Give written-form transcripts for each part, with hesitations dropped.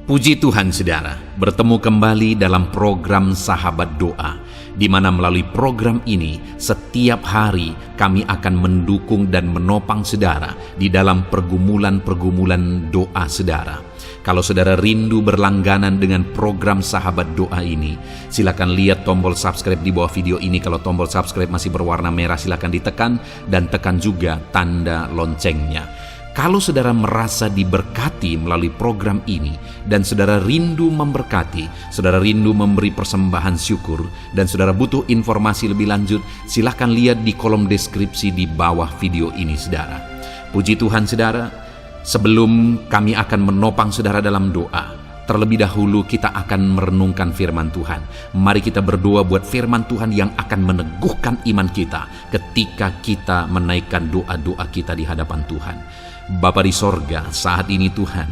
Puji Tuhan saudara, bertemu kembali dalam program Sahabat Doa, di mana melalui program ini setiap hari kami akan mendukung dan menopang saudara di dalam pergumulan-pergumulan doa saudara. Kalau saudara rindu berlangganan dengan program Sahabat Doa ini, silakan lihat tombol subscribe di bawah video ini. Kalau tombol subscribe masih berwarna merah, silakan ditekan dan tekan juga tanda loncengnya. Kalau saudara merasa diberkati melalui program ini dan saudara rindu memberkati, saudara rindu memberi persembahan syukur, dan saudara butuh informasi lebih lanjut, silahkan lihat di kolom deskripsi di bawah video ini saudara. Puji Tuhan saudara, sebelum kami akan menopang saudara dalam doa, terlebih dahulu kita akan merenungkan firman Tuhan. Mari kita berdoa buat firman Tuhan yang akan meneguhkan iman kita ketika kita menaikkan doa-doa kita di hadapan Tuhan. Bapa di sorga, saat ini Tuhan,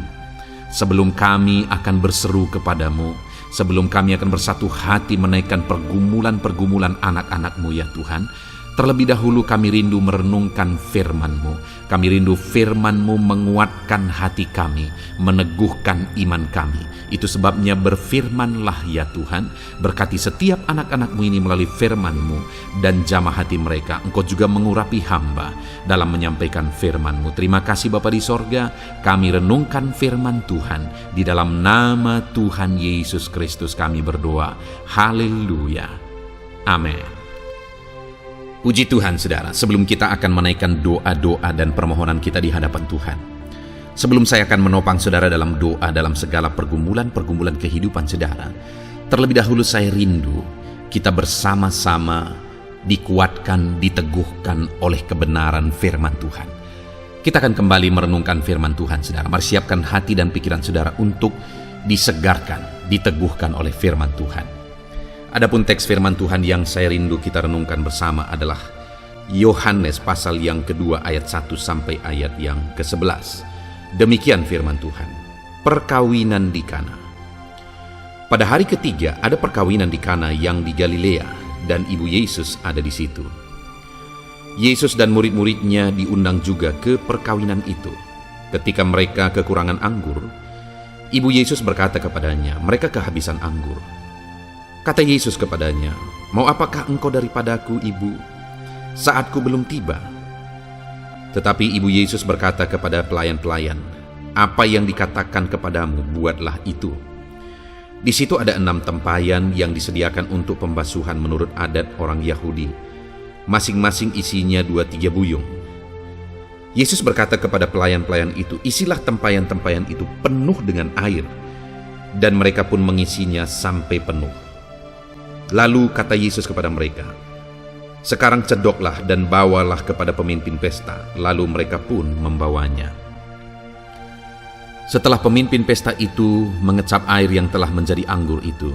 sebelum kami akan berseru kepadamu, sebelum kami akan bersatu hati menaikkan pergumulan-pergumulan anak-anak-Mu ya Tuhan, terlebih dahulu kami rindu merenungkan firman-Mu. Kami rindu firman-Mu menguatkan hati kami, meneguhkan iman kami. Itu sebabnya berfirmanlah ya Tuhan, berkati setiap anak-anak-Mu ini melalui firman-Mu, dan jamah hati mereka. Engkau juga mengurapi hamba dalam menyampaikan firman-Mu. Terima kasih Bapa di sorga, kami renungkan firman Tuhan. Di dalam nama Tuhan Yesus Kristus kami berdoa. Haleluya. Amin. Puji Tuhan saudara, sebelum kita akan menaikkan doa-doa dan permohonan kita di hadapan Tuhan, sebelum saya akan menopang saudara dalam doa dalam segala pergumulan-pergumulan kehidupan saudara, terlebih dahulu saya rindu kita bersama-sama dikuatkan, diteguhkan oleh kebenaran firman Tuhan. Kita akan kembali merenungkan firman Tuhan saudara. Mari siapkan hati dan pikiran saudara untuk disegarkan, diteguhkan oleh firman Tuhan. Adapun teks firman Tuhan yang saya rindu kita renungkan bersama adalah Yohanes pasal yang kedua ayat 1 sampai ayat yang ke-11. Demikian firman Tuhan. Perkawinan di Kana. Pada hari ketiga ada perkawinan di Kana yang di Galilea, dan ibu Yesus ada di situ. Yesus dan murid-muridnya diundang juga ke perkawinan itu. Ketika mereka kekurangan anggur, ibu Yesus berkata kepadanya, mereka kehabisan anggur. Kata Yesus kepadanya, "Mau apakah engkau daripadaku, ibu? Saatku belum tiba." Tetapi ibu Yesus berkata kepada pelayan-pelayan, "Apa yang dikatakan kepadamu, buatlah itu." Di situ ada 6 tempayan yang disediakan untuk pembasuhan menurut adat orang Yahudi. Masing-masing isinya 2-3 buyung. Yesus berkata kepada pelayan-pelayan itu, "Isilah tempayan-tempayan itu penuh dengan air." Dan mereka pun mengisinya sampai penuh. Lalu kata Yesus kepada mereka, "Sekarang cedoklah dan bawalah kepada pemimpin pesta." Lalu mereka pun membawanya. Setelah pemimpin pesta itu mengecap air yang telah menjadi anggur itu,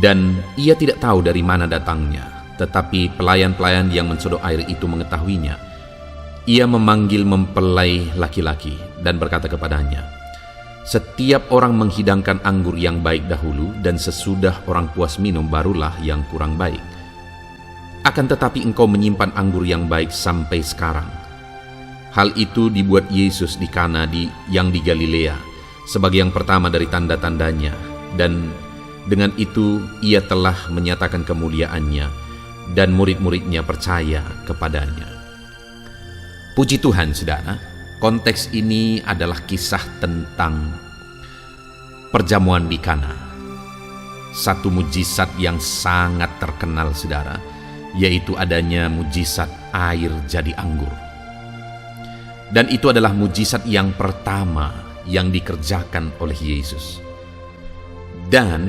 dan ia tidak tahu dari mana datangnya, tetapi pelayan-pelayan yang mensodok air itu mengetahuinya, ia memanggil mempelai laki-laki dan berkata kepadanya, "Setiap orang menghidangkan anggur yang baik dahulu, dan sesudah orang puas minum barulah yang kurang baik. Akan tetapi engkau menyimpan anggur yang baik sampai sekarang." Hal itu dibuat Yesus di Kana yang di Galilea sebagai yang pertama dari tanda-tandanya, dan dengan itu ia telah menyatakan kemuliaannya, dan murid-muridnya percaya kepadanya. Puji Tuhan saudara. Konteks ini adalah kisah tentang perjamuan di Kana. Satu mujizat yang sangat terkenal saudara, yaitu adanya mujizat air jadi anggur. Dan itu adalah mujizat yang pertama yang dikerjakan oleh Yesus. Dan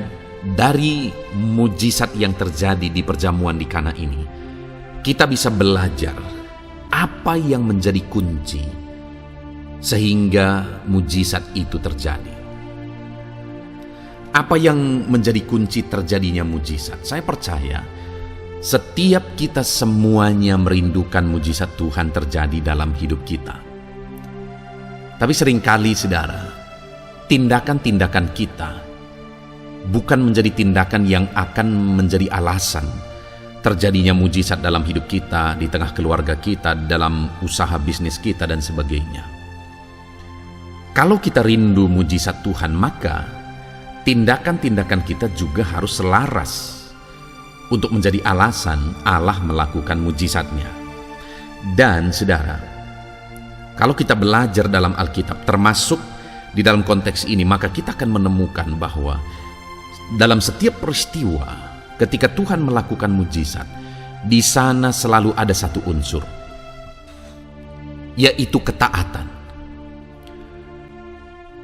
dari mujizat yang terjadi di perjamuan di Kana ini, kita bisa belajar apa yang menjadi kunci sehingga mujizat itu terjadi. Apa yang menjadi kunci terjadinya mujizat? Saya percaya setiap kita semuanya merindukan mujizat Tuhan terjadi dalam hidup kita. Tapi seringkali saudara, tindakan-tindakan kita bukan menjadi tindakan yang akan menjadi alasan terjadinya mujizat dalam hidup kita, di tengah keluarga kita, dalam usaha bisnis kita dan sebagainya. Kalau kita rindu mujizat Tuhan, maka tindakan-tindakan kita juga harus selaras untuk menjadi alasan Allah melakukan mujizatnya. Dan saudara, kalau kita belajar dalam Alkitab, termasuk di dalam konteks ini, maka kita akan menemukan bahwa dalam setiap peristiwa ketika Tuhan melakukan mujizat, di sana selalu ada satu unsur, yaitu ketaatan.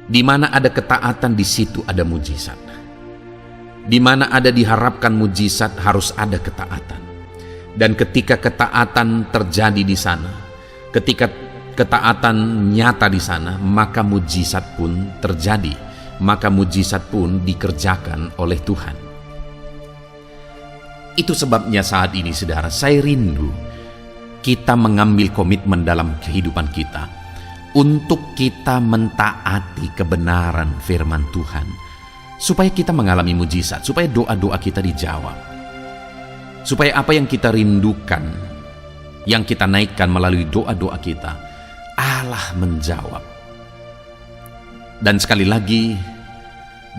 Di mana ada ketaatan, di situ ada mujizat. Di mana ada diharapkan mujizat, harus ada ketaatan. Dan ketika ketaatan terjadi di sana, ketika ketaatan nyata di sana, maka mujizat pun terjadi, maka mujizat pun dikerjakan oleh Tuhan. Itu sebabnya saat ini, saudara, saya rindu kita mengambil komitmen dalam kehidupan kita untuk kita mentaati kebenaran firman Tuhan, supaya kita mengalami mujizat, supaya doa-doa kita dijawab, supaya apa yang kita rindukan, yang kita naikkan melalui doa-doa kita, Allah menjawab. Dan sekali lagi,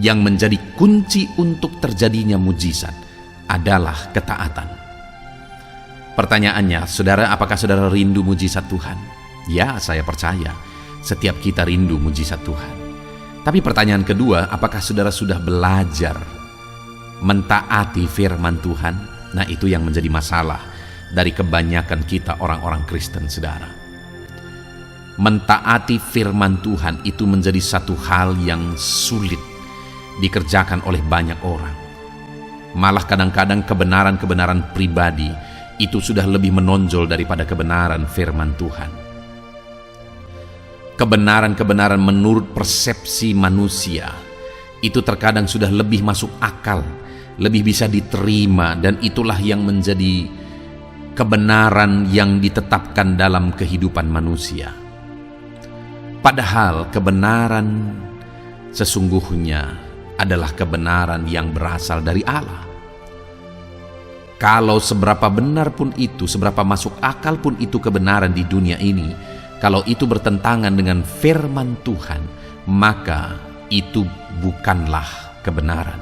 yang menjadi kunci untuk terjadinya mujizat adalah ketaatan. Pertanyaannya, saudara, apakah saudara rindu mujizat Tuhan? Ya, saya percaya setiap kita rindu mujizat Tuhan. Tapi pertanyaan kedua, apakah saudara sudah belajar mentaati firman Tuhan? Nah, itu yang menjadi masalah dari kebanyakan kita orang-orang Kristen, saudara. Mentaati firman Tuhan itu menjadi satu hal yang sulit dikerjakan oleh banyak orang. Malah kadang-kadang kebenaran-kebenaran pribadi itu sudah lebih menonjol daripada kebenaran firman Tuhan. Kebenaran-kebenaran menurut persepsi manusia itu terkadang sudah lebih masuk akal, lebih bisa diterima, dan itulah yang menjadi kebenaran yang ditetapkan dalam kehidupan manusia. Padahal kebenaran sesungguhnya adalah kebenaran yang berasal dari Allah. Kalau seberapa benar pun itu, seberapa masuk akal pun itu kebenaran di dunia ini, kalau itu bertentangan dengan firman Tuhan, maka itu bukanlah kebenaran.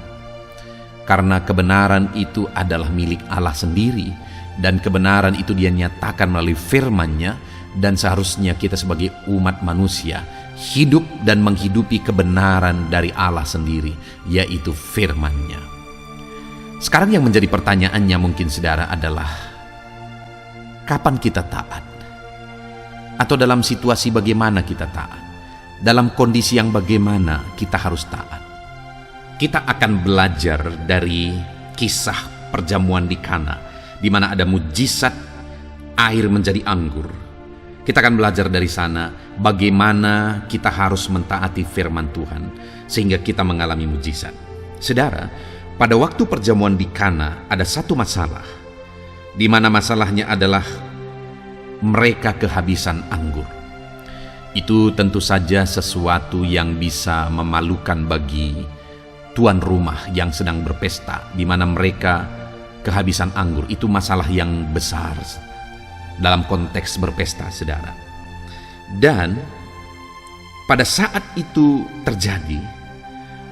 Karena kebenaran itu adalah milik Allah sendiri, dan kebenaran itu Dia nyatakan melalui firman-Nya, dan seharusnya kita sebagai umat manusia hidup dan menghidupi kebenaran dari Allah sendiri, yaitu firman-Nya. Sekarang yang menjadi pertanyaannya mungkin, saudara, adalah kapan kita taat? Atau dalam situasi bagaimana kita taat? Dalam kondisi yang bagaimana kita harus taat? Kita akan belajar dari kisah perjamuan di Kana, di mana ada mujizat air menjadi anggur. Kita akan belajar dari sana bagaimana kita harus mentaati firman Tuhan sehingga kita mengalami mujizat. Saudara, pada waktu perjamuan di Kana ada satu masalah, di mana masalahnya adalah mereka kehabisan anggur. Itu tentu saja sesuatu yang bisa memalukan bagi tuan rumah yang sedang berpesta, di mana mereka kehabisan anggur. Itu masalah yang besar dalam konteks berpesta, saudara. Dan pada saat itu terjadi,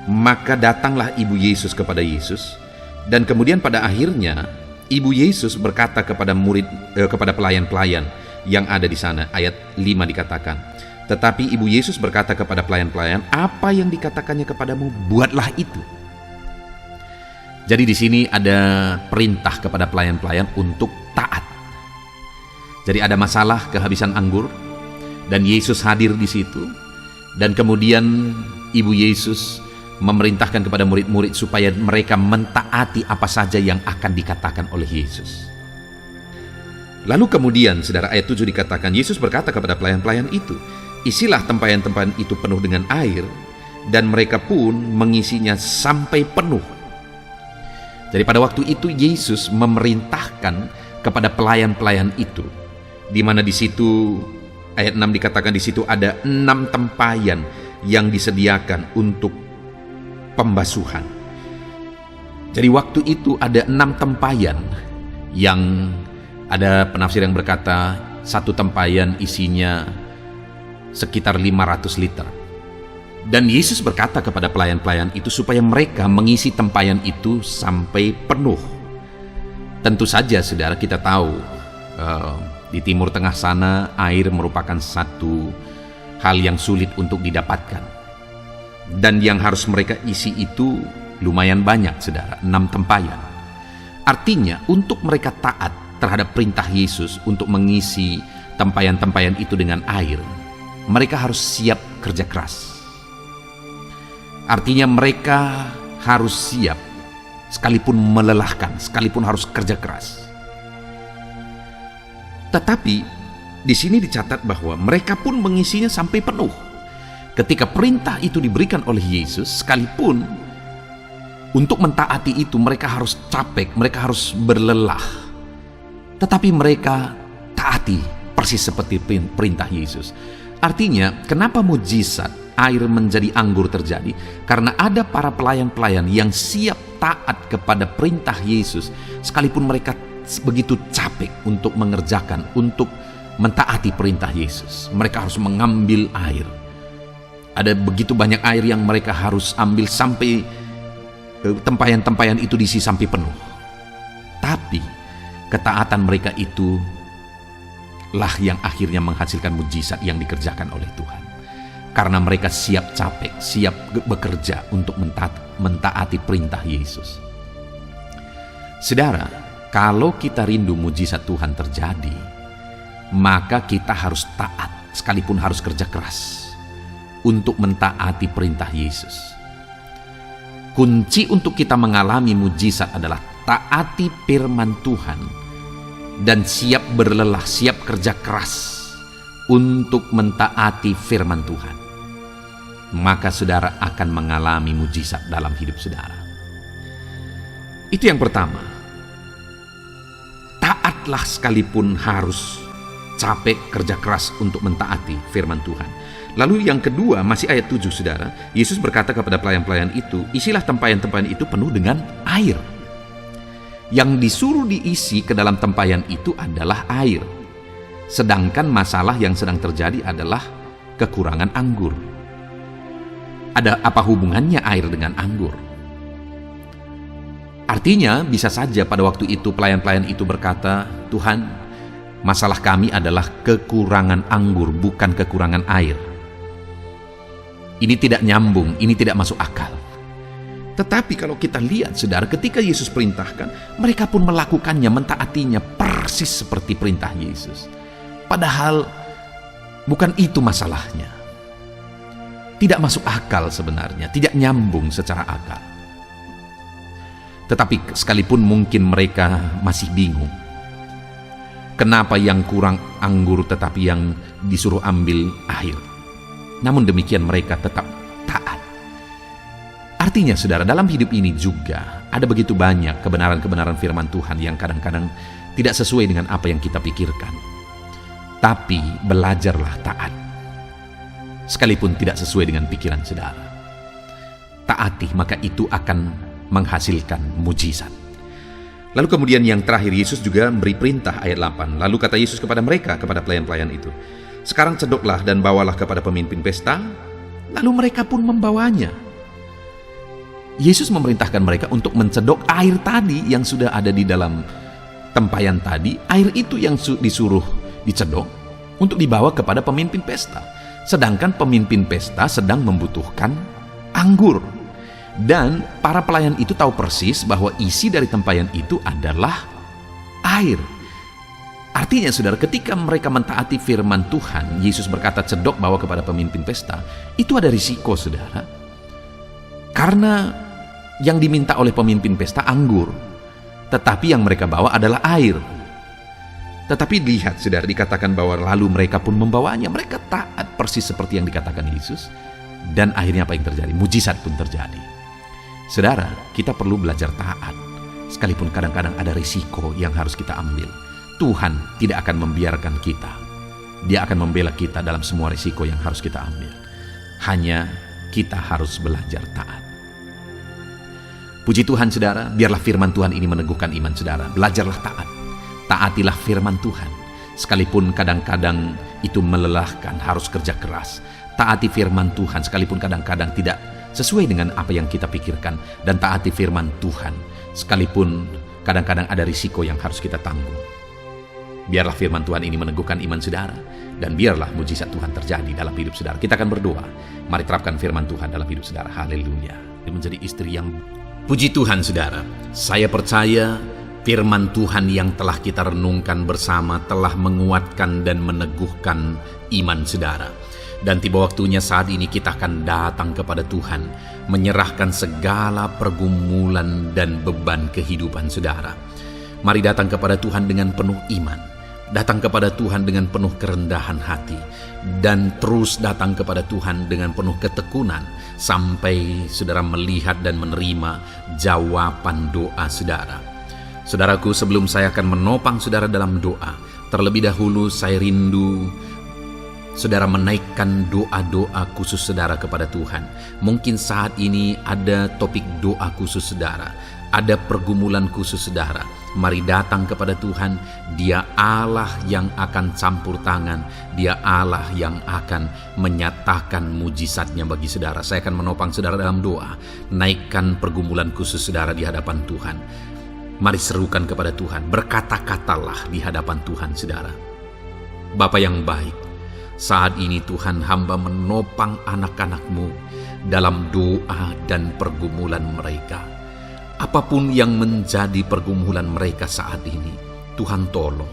maka datanglah ibu Yesus kepada Yesus, dan kemudian pada akhirnya ibu Yesus berkata kepada kepada pelayan-pelayan yang ada di sana. Ayat 5 dikatakan, tetapi ibu Yesus berkata kepada pelayan-pelayan, apa yang dikatakannya kepadamu, buatlah itu. Jadi di sini ada perintah kepada pelayan-pelayan untuk taat. Jadi ada masalah kehabisan anggur, dan Yesus hadir di situ, dan kemudian ibu Yesus memerintahkan kepada murid-murid supaya mereka mentaati apa saja yang akan dikatakan oleh Yesus. Lalu kemudian, saudara, ayat 7 dikatakan, Yesus berkata kepada pelayan-pelayan itu, isilah tempayan-tempayan itu penuh dengan air, dan mereka pun mengisinya sampai penuh. Jadi pada waktu itu Yesus memerintahkan kepada pelayan-pelayan itu, di mana di situ ayat 6 dikatakan di situ ada 6 tempayan yang disediakan untuk pembasuhan. Jadi waktu itu ada 6 tempayan, yang ada penafsir yang berkata satu tempayan isinya sekitar 500 liter. Dan Yesus berkata kepada pelayan-pelayan itu supaya mereka mengisi tempayan itu sampai penuh. Tentu saja saudara, kita tahu di Timur Tengah sana air merupakan satu hal yang sulit untuk didapatkan. Dan yang harus mereka isi itu lumayan banyak saudara, 6 tempayan. Artinya untuk mereka taat terhadap perintah Yesus untuk mengisi tempayan-tempayan itu dengan air, mereka harus siap kerja keras. Artinya mereka harus siap, sekalipun melelahkan, sekalipun harus kerja keras. Tetapi di sini dicatat bahwa mereka pun mengisinya sampai penuh. Ketika perintah itu diberikan oleh Yesus, sekalipun untuk mentaati itu mereka harus capek, mereka harus berlelah. Tetapi mereka taati persis seperti perintah Yesus. Artinya, kenapa mujizat air menjadi anggur terjadi? Karena ada para pelayan-pelayan yang siap taat kepada perintah Yesus, sekalipun mereka begitu capek untuk mengerjakan, untuk mentaati perintah Yesus. Mereka harus mengambil air. Ada begitu banyak air yang mereka harus ambil sampai tempayan-tempayan itu diisi sampai penuh. Tapi ketaatan mereka itu lah yang akhirnya menghasilkan mujizat yang dikerjakan oleh Tuhan. Karena mereka siap capek, siap bekerja untuk mentaati perintah Yesus. Saudara, kalau kita rindu mujizat Tuhan terjadi, maka kita harus taat, sekalipun harus kerja keras untuk mentaati perintah Yesus. Kunci untuk kita mengalami mujizat adalah taati firman Tuhan dan siap berlelah, siap kerja keras untuk mentaati firman Tuhan. Maka saudara akan mengalami mujizat dalam hidup saudara. Itu yang pertama. Taatlah sekalipun harus capek kerja keras untuk mentaati firman Tuhan. Lalu yang kedua, masih ayat 7 saudara, Yesus berkata kepada pelayan-pelayan itu, isilah tempayan-tempayan itu penuh dengan air. Yang disuruh diisi ke dalam tempayan itu adalah air. Sedangkan masalah yang sedang terjadi adalah kekurangan anggur. Ada apa hubungannya air dengan anggur? Artinya bisa saja pada waktu itu pelayan-pelayan itu berkata, Tuhan, masalah kami adalah kekurangan anggur, bukan kekurangan air. Ini tidak nyambung, ini tidak masuk akal. Tetapi kalau kita lihat saudara, ketika Yesus perintahkan, mereka pun melakukannya, mentaatinya persis seperti perintah Yesus. Padahal bukan itu masalahnya. Tidak masuk akal sebenarnya, tidak nyambung secara akal. Tetapi sekalipun mungkin mereka masih bingung, kenapa yang kurang anggur tetapi yang disuruh ambil air. Namun demikian mereka tetap taat. Artinya saudara, dalam hidup ini juga ada begitu banyak kebenaran-kebenaran firman Tuhan yang kadang-kadang tidak sesuai dengan apa yang kita pikirkan. Tapi belajarlah taat, sekalipun tidak sesuai dengan pikiran saudara. Taati, maka itu akan menghasilkan mujizat. Lalu kemudian yang terakhir, Yesus juga memberi perintah ayat 8. Lalu kata Yesus kepada mereka, kepada pelayan-pelayan itu, sekarang cedoklah dan bawalah kepada pemimpin pesta. Lalu mereka pun membawanya. Yesus memerintahkan mereka untuk mencedok air tadi yang sudah ada di dalam tempayan tadi. Air itu yang disuruh dicedok untuk dibawa kepada pemimpin pesta. Sedangkan pemimpin pesta sedang membutuhkan anggur. Dan para pelayan itu tahu persis bahwa isi dari tempayan itu adalah air. Artinya saudara, ketika mereka mentaati firman Tuhan, Yesus berkata cedok bawa kepada pemimpin pesta, itu ada risiko saudara. Karena yang diminta oleh pemimpin pesta anggur, tetapi yang mereka bawa adalah air. Tetapi lihat saudara, dikatakan bahwa lalu mereka pun membawanya. Mereka taat persis seperti yang dikatakan Yesus. Dan akhirnya apa yang terjadi? Mujizat pun terjadi. Saudara, kita perlu belajar taat. Sekalipun kadang-kadang ada risiko yang harus kita ambil. Tuhan tidak akan membiarkan kita. Dia akan membela kita dalam semua risiko yang harus kita ambil. Hanya kita harus belajar taat. Puji Tuhan saudara, biarlah firman Tuhan ini meneguhkan iman saudara. Belajarlah taat. Taatilah firman Tuhan. Sekalipun kadang-kadang itu melelahkan, harus kerja keras. taati firman Tuhan sekalipun kadang-kadang tidak sesuai dengan apa yang kita pikirkan, dan taati firman Tuhan sekalipun kadang-kadang ada risiko yang harus kita tanggung. Biarlah firman Tuhan ini meneguhkan iman saudara, dan biarlah mujizat Tuhan terjadi dalam hidup saudara. Kita akan berdoa. Mari terapkan firman Tuhan dalam hidup saudara. Haleluya. Dia menjadi istri yang puji Tuhan saudara. Saya percaya firman Tuhan yang telah kita renungkan bersama telah menguatkan dan meneguhkan iman saudara. Dan tiba waktunya saat ini kita akan datang kepada Tuhan, menyerahkan segala pergumulan dan beban kehidupan saudara. Mari datang kepada Tuhan dengan penuh iman. Datang kepada Tuhan dengan penuh kerendahan hati, dan terus datang kepada Tuhan dengan penuh ketekunan sampai saudara melihat dan menerima jawaban doa saudara. Saudaraku, sebelum saya akan menopang saudara dalam doa, terlebih dahulu saya rindu saudara menaikkan doa-doa khusus saudara kepada Tuhan. Mungkin saat ini ada topik doa khusus saudara, ada pergumulan khusus saudara. Mari datang kepada Tuhan. Dia Allah yang akan campur tangan. Dia Allah yang akan menyatakan mujizatnya bagi saudara. Saya akan menopang saudara dalam doa. Naikkan pergumulan khusus saudara di hadapan Tuhan. Mari serukan kepada Tuhan. Berkata-katalah di hadapan Tuhan saudara. Bapa yang baik, saat ini Tuhan, hamba menopang anak-anak-Mu dalam doa dan pergumulan mereka. Apapun yang menjadi pergumulan mereka saat ini, Tuhan tolong.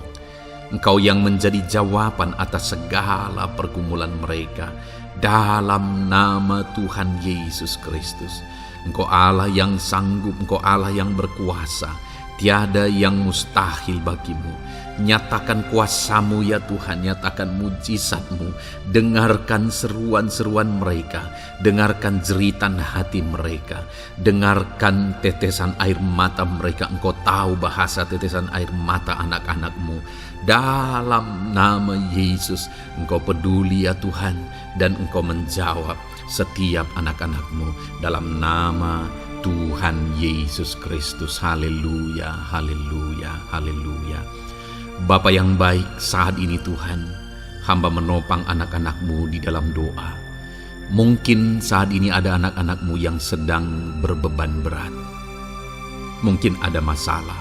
Engkau yang menjadi jawaban atas segala pergumulan mereka. Dalam nama Tuhan Yesus Kristus. Engkau Allah yang sanggup, Engkau Allah yang berkuasa. Tiada yang mustahil bagimu. Nyatakan kuasa-Mu ya Tuhan, nyatakan mujizat-Mu. Dengarkan seruan-seruan mereka, dengarkan jeritan hati mereka, dengarkan tetesan air mata mereka. Engkau tahu bahasa tetesan air mata anak-anak-Mu. Dalam nama Yesus, Engkau peduli ya Tuhan, dan Engkau menjawab setiap anak-anak-Mu dalam nama Tuhan Yesus Kristus. Haleluya, haleluya, haleluya. Bapa yang baik, saat ini Tuhan, hamba menopang anak-anak-Mu di dalam doa. Mungkin saat ini ada anak-anak-Mu yang sedang berbeban berat. Mungkin ada masalah,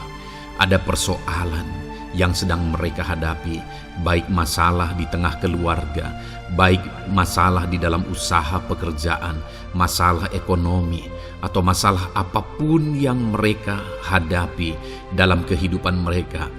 ada persoalan yang sedang mereka hadapi, baik masalah di tengah keluarga, baik masalah di dalam usaha pekerjaan, masalah ekonomi, atau masalah apapun yang mereka hadapi dalam kehidupan mereka.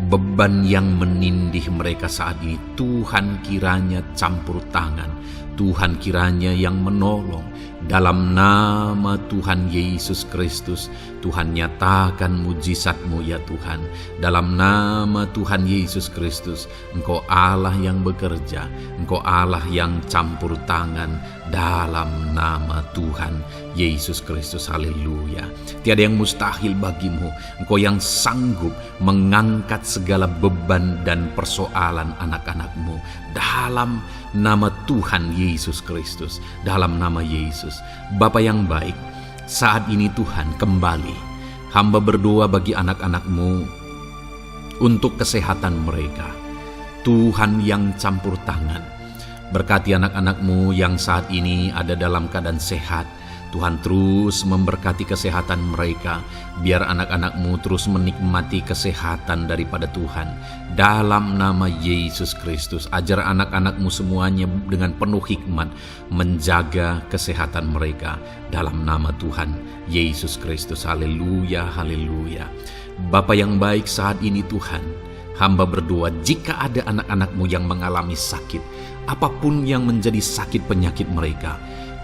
Beban yang menindih mereka saat ini, Tuhan kiranya campur tangan, Tuhan kiranya yang menolong. Dalam nama Tuhan Yesus Kristus, Tuhan nyatakan mujizat-Mu ya Tuhan. Dalam nama Tuhan Yesus Kristus, Engkau Allah yang bekerja, Engkau Allah yang campur tangan. Dalam nama Tuhan Yesus Kristus, haleluya. Tiada yang mustahil bagimu. Engkau yang sanggup mengangkat segala beban dan persoalan anak-anak-Mu. Dalam nama Tuhan Yesus Kristus, dalam nama Yesus. Bapa yang baik, saat ini Tuhan kembali hamba berdoa bagi anak-anak-Mu untuk kesehatan mereka. Tuhan yang campur tangan, berkati anak-anak-Mu yang saat ini ada dalam keadaan sehat. Tuhan terus memberkati kesehatan mereka. Biar anak-anak-Mu terus menikmati kesehatan daripada Tuhan. Dalam nama Yesus Kristus, ajar anak-anak-Mu semuanya dengan penuh hikmat menjaga kesehatan mereka. Dalam nama Tuhan Yesus Kristus, haleluya, haleluya. Bapa yang baik, saat ini Tuhan, hamba berdoa jika ada anak-anak-Mu yang mengalami sakit, apapun yang menjadi sakit penyakit mereka,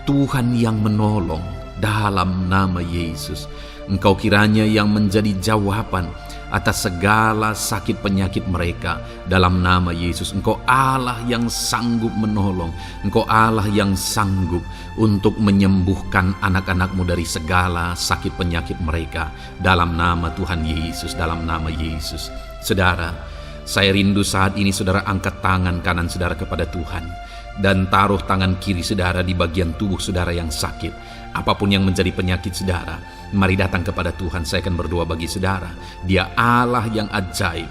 Tuhan yang menolong. Dalam nama Yesus, Engkau kiranya yang menjadi jawaban atas segala sakit penyakit mereka. Dalam nama Yesus, Engkau Allah yang sanggup menolong. Engkau Allah yang sanggup untuk menyembuhkan anak-anak-Mu dari segala sakit penyakit mereka. Dalam nama Tuhan Yesus, dalam nama Yesus. Saudara, saya rindu saat ini saudara angkat tangan kanan saudara kepada Tuhan, dan taruh tangan kiri saudara di bagian tubuh saudara yang sakit. Apapun yang menjadi penyakit saudara, mari datang kepada Tuhan. Saya akan berdoa bagi saudara. Dia Allah yang ajaib.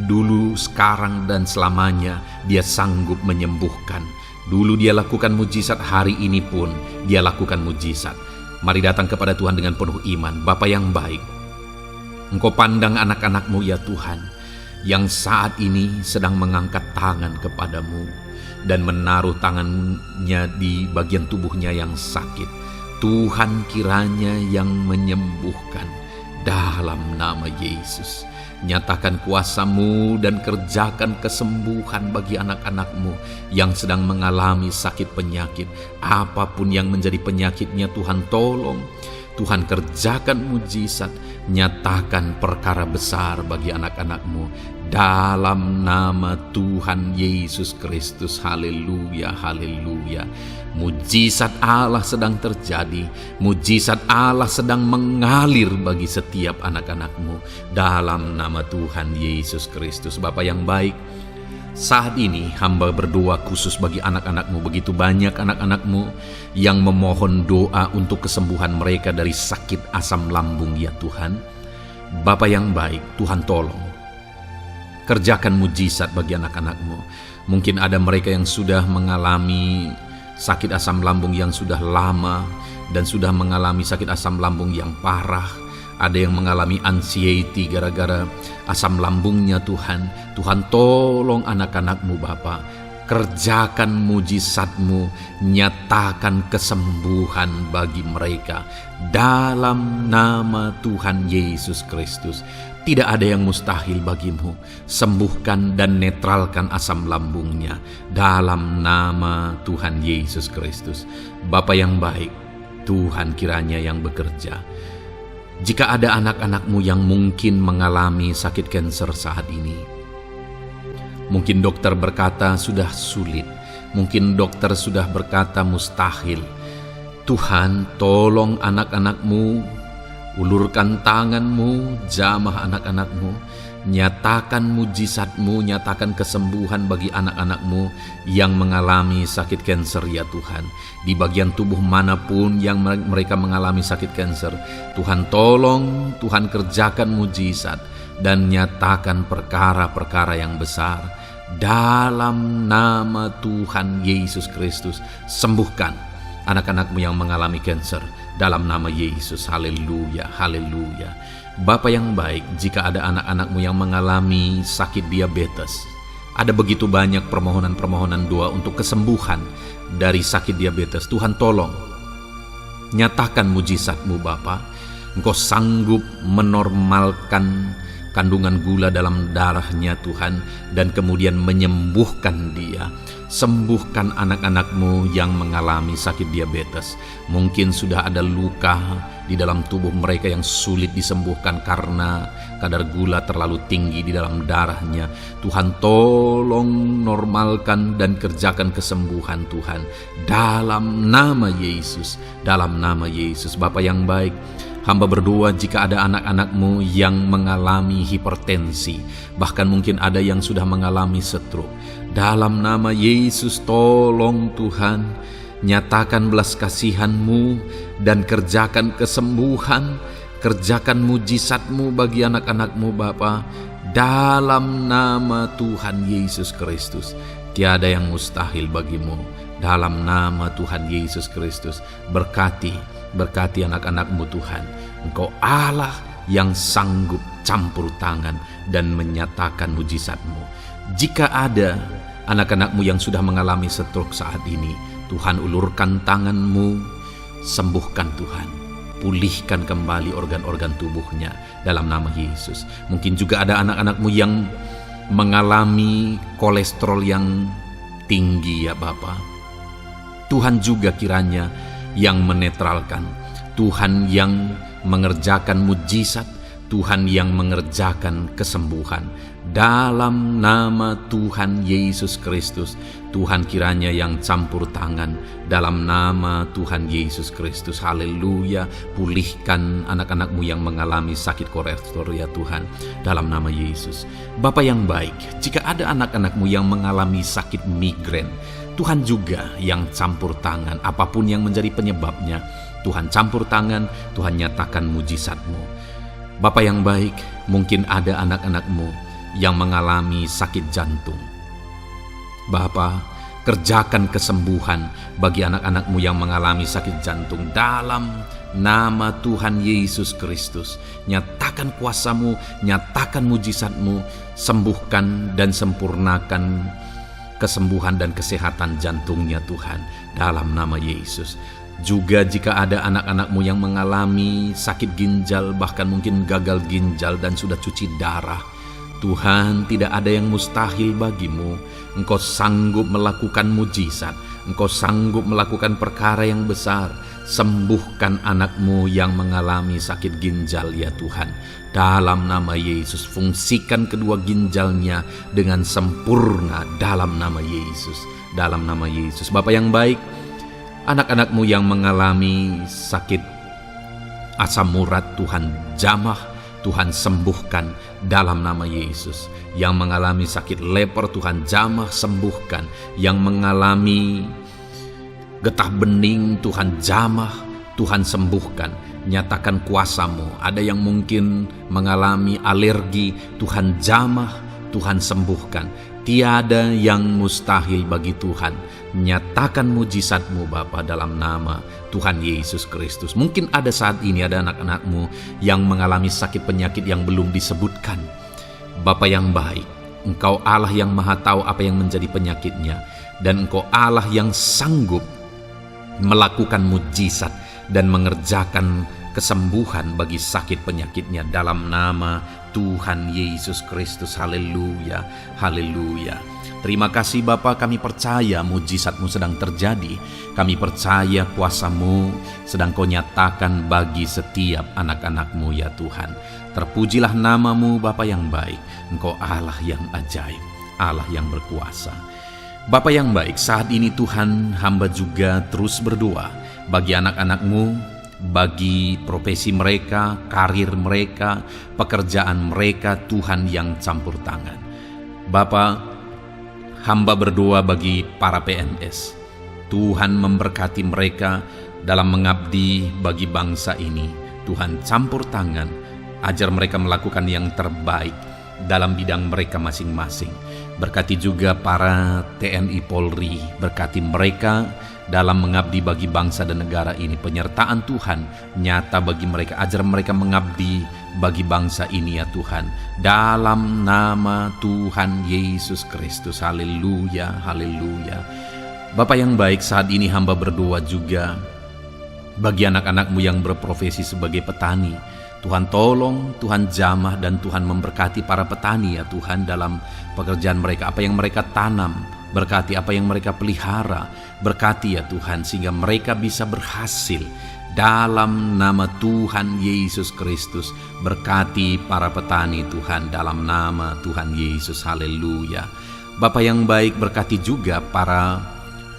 Dulu, sekarang, dan selamanya Dia sanggup menyembuhkan. Dulu Dia lakukan mujizat, hari ini pun Dia lakukan mujizat. Mari datang kepada Tuhan dengan penuh iman. Bapa yang baik, Engkau pandang anak-anak-Mu ya Tuhan, yang saat ini sedang mengangkat tangan kepadamu dan menaruh tangannya di bagian tubuhnya yang sakit. Tuhan kiranya yang menyembuhkan dalam nama Yesus. Nyatakan kuasa-Mu dan kerjakan kesembuhan bagi anak-anak-Mu yang sedang mengalami sakit penyakit. Apapun yang menjadi penyakitnya, Tuhan tolong. Tuhan kerjakan mujizat, nyatakan perkara besar bagi anak-anak-Mu dalam nama Tuhan Yesus Kristus. Haleluya, haleluya. Mujizat Allah sedang terjadi, mujizat Allah sedang mengalir bagi setiap anak-anak-Mu dalam nama Tuhan Yesus Kristus. Bapa yang baik, saat ini hamba berdoa khusus bagi anak-anak-Mu. Begitu banyak anak-anak-Mu yang memohon doa untuk kesembuhan mereka dari sakit asam lambung ya Tuhan. Bapa yang baik, Tuhan tolong kerjakan mujizat bagi anak-anak-Mu. Mungkin ada mereka yang sudah mengalami sakit asam lambung yang sudah lama dan sudah mengalami sakit asam lambung yang parah. Ada yang mengalami anxiety gara-gara asam lambungnya Tuhan. Tuhan tolong anak-anak-Mu Bapa. Kerjakan mujizat-Mu, nyatakan kesembuhan bagi mereka dalam nama Tuhan Yesus Kristus. Tidak ada yang mustahil bagimu. Sembuhkan dan netralkan asam lambungnya dalam nama Tuhan Yesus Kristus. Bapa yang baik, Tuhan kiranya yang bekerja. Jika ada anak-anak-Mu yang mungkin mengalami sakit kanker saat ini, mungkin dokter berkata sudah sulit, mungkin dokter sudah berkata mustahil. Tuhan tolong anak-anak-Mu, ulurkan tangan-Mu, jamah anak-anak-Mu, nyatakan mujizat-Mu, nyatakan kesembuhan bagi anak-anak-Mu yang mengalami sakit kanker ya Tuhan. Di bagian tubuh manapun yang mereka mengalami sakit kanker, Tuhan tolong, Tuhan kerjakan mujizat dan nyatakan perkara-perkara yang besar dalam nama Tuhan Yesus Kristus. Sembuhkan anak-anak-Mu yang mengalami kanker dalam nama Yesus. Haleluya, haleluya. Bapa yang baik, jika ada anak-anak-Mu yang mengalami sakit diabetes, ada begitu banyak permohonan-permohonan doa untuk kesembuhan dari sakit diabetes. Tuhan tolong, nyatakan mujizat-Mu Bapa. Engkau sanggup menormalkan kandungan gula dalam darahnya Tuhan, dan kemudian menyembuhkan dia. Sembuhkan anak-anak-Mu yang mengalami sakit diabetes. Mungkin sudah ada luka di dalam tubuh mereka yang sulit disembuhkan karena kadar gula terlalu tinggi di dalam darahnya. Tuhan tolong normalkan dan kerjakan kesembuhan Tuhan dalam nama Yesus, dalam nama Yesus. Bapa yang baik, hamba berdoa jika ada anak-anak-Mu yang mengalami hipertensi, bahkan mungkin ada yang sudah mengalami stroke. Dalam nama Yesus tolong Tuhan, nyatakan belas kasihan-Mu dan kerjakan kesembuhan, kerjakan mujizat-Mu bagi anak-anak-Mu Bapa. Dalam nama Tuhan Yesus Kristus, tiada yang mustahil bagimu. Dalam nama Tuhan Yesus Kristus, berkati anak-anak-Mu Tuhan. Engkau Allah yang sanggup campur tangan dan menyatakan mujizat-Mu. Jika ada anak-anak-Mu yang sudah mengalami stroke saat ini, Tuhan ulurkan tangan-Mu, sembuhkan Tuhan. Pulihkan kembali organ-organ tubuhnya dalam nama Yesus. Mungkin juga ada anak-anak-Mu yang mengalami kolesterol yang tinggi ya Bapa. Tuhan juga kiranya yang menetralkan, Tuhan yang mengerjakan mujizat, Tuhan yang mengerjakan kesembuhan. Dalam nama Tuhan Yesus Kristus, Tuhan kiranya yang campur tangan dalam nama Tuhan Yesus Kristus. Haleluya. Pulihkan anak-anak-Mu yang mengalami sakit kolesterol ya Tuhan, dalam nama Yesus. Bapa yang baik, jika ada anak-anak-Mu yang mengalami sakit migrain, Tuhan juga yang campur tangan. Apapun yang menjadi penyebabnya, Tuhan campur tangan, Tuhan nyatakan mujizat-Mu. Bapa yang baik, mungkin ada anak-anak-Mu yang mengalami sakit jantung. Bapa, Kerjakan kesembuhan bagi anak-anak-Mu yang mengalami sakit jantung dalam nama Tuhan Yesus Kristus. Nyatakan kuasa-Mu, nyatakan mujizat-Mu, sembuhkan dan sempurnakan kesembuhan dan kesehatan jantungnya Tuhan, dalam nama Yesus. Juga jika ada anak-anak-Mu yang mengalami sakit ginjal, bahkan mungkin gagal ginjal dan sudah cuci darah, Tuhan, tidak ada yang mustahil bagi-Mu. Engkau sanggup melakukan mujizat, Engkau sanggup melakukan perkara yang besar. Sembuhkan anak-Mu yang mengalami sakit ginjal ya Tuhan, dalam nama Yesus. Fungsikan kedua ginjalnya dengan sempurna dalam nama Yesus, dalam nama Yesus. Bapa yang baik, anak-anak-Mu yang mengalami sakit asam urat, Tuhan jamah, Tuhan sembuhkan dalam nama Yesus. Yang mengalami sakit leper, Tuhan jamah sembuhkan. Yang mengalami getah bening, Tuhan jamah, Tuhan sembuhkan. Nyatakan kuasa-Mu. Ada yang mungkin mengalami alergi, Tuhan jamah, Tuhan sembuhkan. Tiada yang mustahil bagi Tuhan. Nyatakan mujizat-Mu Bapa dalam nama Tuhan Yesus Kristus. Mungkin ada saat ini ada anak-anak-Mu yang mengalami sakit penyakit yang belum disebutkan. Bapa yang baik, Engkau Allah yang maha tahu apa yang menjadi penyakitnya, dan Engkau Allah yang sanggup melakukan mujizat dan mengerjakan kesembuhan bagi sakit penyakitnya dalam nama Tuhan Yesus Kristus. Haleluya, haleluya. Terima kasih Bapa, kami percaya mujizat-Mu sedang terjadi. Kami percaya kuasa-Mu sedang Kau nyatakan bagi setiap anak-anak-Mu ya Tuhan. Terpujilah nama-Mu Bapa yang baik. Engkau Allah yang ajaib, Allah yang berkuasa. Bapa yang baik, saat ini Tuhan, hamba juga terus berdoa bagi anak-anak-Mu, bagi profesi mereka, karir mereka, pekerjaan mereka, Tuhan yang campur tangan. Bapa, hamba berdoa bagi para PNS. Tuhan memberkati mereka dalam mengabdi bagi bangsa ini. Tuhan campur tangan, ajar mereka melakukan yang terbaik dalam bidang mereka masing-masing. Berkati juga para TNI Polri, berkati mereka dalam mengabdi bagi bangsa dan negara ini. Penyertaan Tuhan nyata bagi mereka, ajar mereka mengabdi bagi bangsa ini ya Tuhan, dalam nama Tuhan Yesus Kristus. Haleluya, haleluya. Bapa yang baik, saat ini hamba berdoa juga bagi anak-anak-Mu yang berprofesi sebagai petani. Tuhan tolong, Tuhan jamah, dan Tuhan memberkati para petani ya Tuhan dalam pekerjaan mereka. Apa yang mereka tanam, berkati apa yang mereka pelihara, berkati ya Tuhan, sehingga mereka bisa berhasil dalam nama Tuhan Yesus Kristus. Berkati para petani Tuhan dalam nama Tuhan Yesus. Haleluya. Bapa yang baik, berkati juga para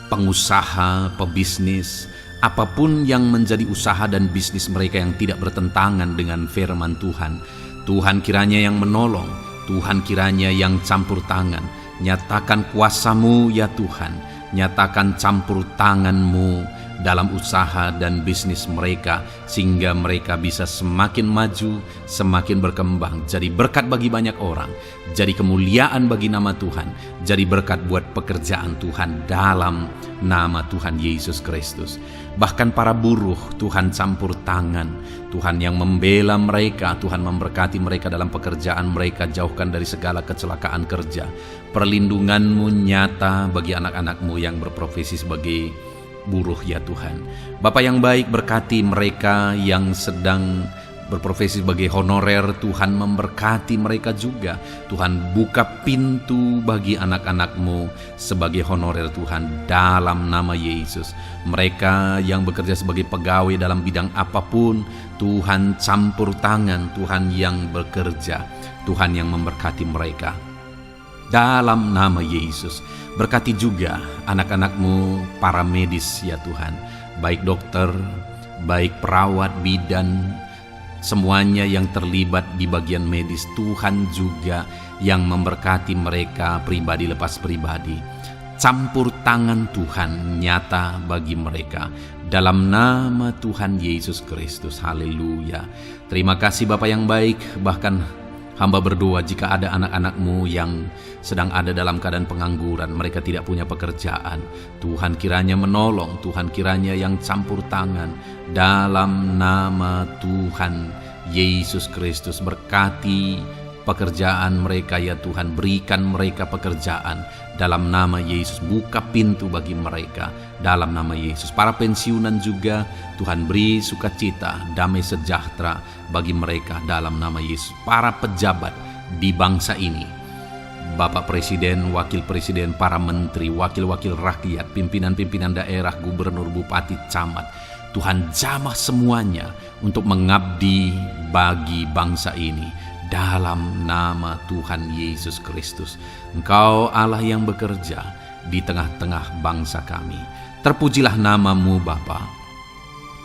pengusaha, pebisnis, apapun yang menjadi usaha dan bisnis mereka yang tidak bertentangan dengan firman Tuhan. Tuhan kiranya yang menolong, Tuhan kiranya yang campur tangan. Nyatakan kuasa-Mu ya Tuhan, nyatakan campur tangan-Mu dalam usaha dan bisnis mereka, sehingga mereka bisa semakin maju, semakin berkembang, jadi berkat bagi banyak orang, jadi kemuliaan bagi nama Tuhan, jadi berkat buat pekerjaan Tuhan dalam nama Tuhan Yesus Kristus. Bahkan para buruh, Tuhan campur tangan, Tuhan yang membela mereka, Tuhan memberkati mereka dalam pekerjaan mereka, jauhkan dari segala kecelakaan kerja. Perlindungan-Mu nyata bagi anak-anak-Mu yang berprofesi sebagai buruh ya Tuhan. Bapa yang baik, berkati mereka yang sedang berprofesi sebagai honorer, Tuhan memberkati mereka juga. Tuhan buka pintu bagi anak-anak-Mu sebagai honorer Tuhan dalam nama Yesus. Mereka yang bekerja sebagai pegawai dalam bidang apapun, Tuhan campur tangan, Tuhan yang bekerja, Tuhan yang memberkati mereka dalam nama Yesus. Berkati juga anak-anak-Mu para medis ya Tuhan, baik dokter, baik perawat, bidan, semuanya yang terlibat di bagian medis. Tuhan juga yang memberkati mereka pribadi lepas pribadi. Campur tangan Tuhan nyata bagi mereka dalam nama Tuhan Yesus Kristus. Haleluya. Terima kasih Bapa yang baik. Bahkan Hamba berdoa jika ada anak-anak-Mu yang sedang ada dalam keadaan pengangguran, mereka tidak punya pekerjaan, Tuhan kiranya menolong, Tuhan kiranya yang campur tangan. Dalam nama Tuhan Yesus Kristus, berkati pekerjaan mereka ya Tuhan, berikan mereka pekerjaan dalam nama Yesus, buka pintu bagi mereka dalam nama Yesus. Para pensiunan juga Tuhan beri sukacita, damai sejahtera bagi mereka dalam nama Yesus. Para pejabat di bangsa ini, Bapak Presiden, Wakil Presiden, para menteri, wakil-wakil rakyat, pimpinan-pimpinan daerah, gubernur, bupati, camat, Tuhan jamah semuanya untuk mengabdi bagi bangsa ini dalam nama Tuhan Yesus Kristus. Engkau Allah yang bekerja di tengah-tengah bangsa kami. Terpujilah nama-Mu Bapa.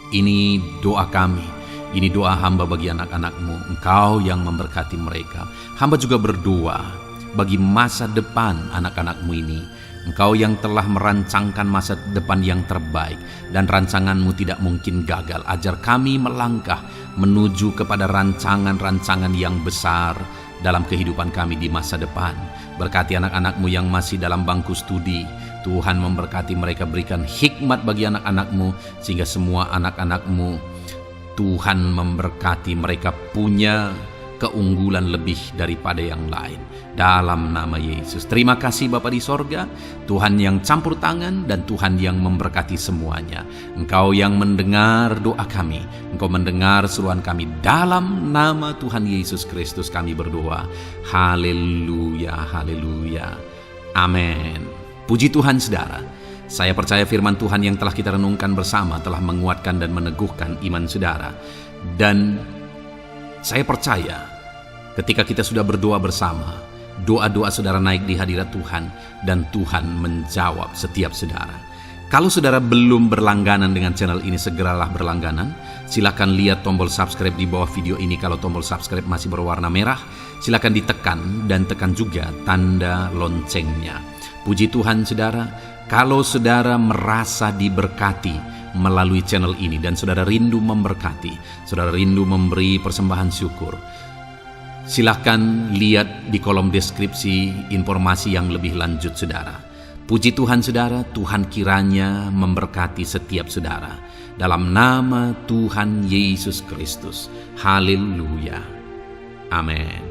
Ini doa kami, ini doa hamba bagi anak-anak-Mu. Engkau yang memberkati mereka. Hamba juga berdoa bagi masa depan anak-anak-Mu ini. Engkau yang telah merancangkan masa depan yang terbaik, dan rancangan-Mu tidak mungkin gagal. Ajar kami melangkah menuju kepada rancangan-rancangan yang besar dalam kehidupan kami di masa depan. Berkati anak-anak-Mu yang masih dalam bangku studi. Tuhan memberkati mereka, berikan hikmat bagi anak-anak-Mu, sehingga semua anak-anak-Mu Tuhan memberkati mereka punya keunggulan lebih daripada yang lain. Dalam nama Yesus. Terima kasih Bapa di sorga, Tuhan yang campur tangan dan Tuhan yang memberkati semuanya. Engkau yang mendengar doa kami, Engkau mendengar seruan kami. Dalam nama Tuhan Yesus Kristus kami berdoa. Haleluya, haleluya. Amin. Puji Tuhan saudara. Saya percaya firman Tuhan yang telah kita renungkan bersama telah menguatkan dan meneguhkan iman saudara. Dan saya percaya ketika kita sudah berdoa bersama, doa-doa saudara naik di hadirat Tuhan, dan Tuhan menjawab setiap saudara. Kalau saudara belum berlangganan dengan channel ini, segeralah berlangganan. Silakan lihat tombol subscribe di bawah video ini. Kalau tombol subscribe masih berwarna merah, silakan ditekan dan tekan juga tanda loncengnya. Puji Tuhan saudara, kalau saudara merasa diberkati melalui channel ini dan saudara rindu memberkati, saudara rindu memberi persembahan syukur, silakan lihat di kolom deskripsi informasi yang lebih lanjut saudara. Puji Tuhan saudara, Tuhan kiranya memberkati setiap saudara. Dalam nama Tuhan Yesus Kristus. Haleluya. Amin.